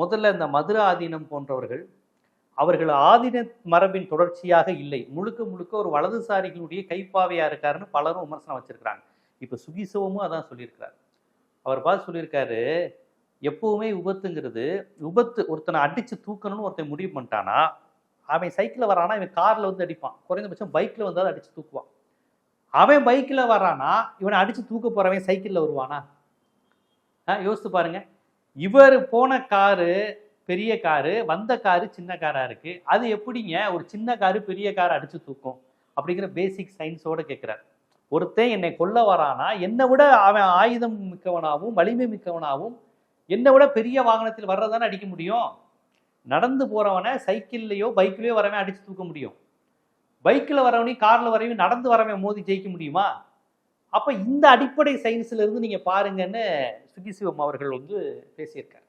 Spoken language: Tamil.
முதல்ல இந்த மதுர ஆதீனம் போன்றவர்கள் அவர்கள் ஆதீன மரபின் தொடர்ச்சியாக இல்லை, முழுக்க முழுக்க ஒரு வலதுசாரிகளுடைய கைப்பாவையா இருக்காருன்னு பலரும் விமர்சனம் வச்சிருக்கிறாங்க. இப்ப சுகிசிவமும் அதான் சொல்லியிருக்கிறார். அவர் பார்த்து சொல்லியிருக்காரு, எப்பவுமே விபத்துங்கிறது ஒருத்தனை அடிச்சு தூக்கணும்னு ஒருத்தன் முடிவு பண்ணிட்டானா, அவன் சைக்கிள்ல வரானா இவன் கார்ல வந்து அடிப்பான், குறைந்தபட்சம் பைக்ல வந்தாலும் அடிச்சு தூக்குவான். அவன் பைக்ல வரானா இவனை அடிச்சு தூக்க போறவன் சைக்கிள்ல வருவானா? யோசித்து பாருங்க. இவர் போன காரு பெரிய காரு, வந்த காரு சின்ன காரா இருக்கு. அது எப்படிங்க ஒரு சின்ன காரு பெரிய காரை அடிச்சு தூக்கும் அப்படிங்கிற பேசிக் சயின்ஸோட கேட்கிறார். ஒருத்தன் என்னை கொல்ல வரானா என்னை விட அவன் ஆயுதம் மிக்கவனாகவும் வலிமை மிக்கவனாகவும் என்னை விட பெரிய வாகனத்தில் வர்றதானே அடிக்க முடியும். நடந்து போறவனை சைக்கிள்லையோ பைக்லயோ வரவன் அடிச்சு தூக்க முடியும். பைக்கில் வரவனையும் கார்ல வரவையும் நடந்து வரவன் மோதி ஜெயிக்க முடியுமா? அப்ப இந்த அடிப்படை சயின்ஸ்ல இருந்து நீங்க பாருங்கன்னு சுகிசிவம் அவர்கள் வந்து பேசியிருக்காங்க.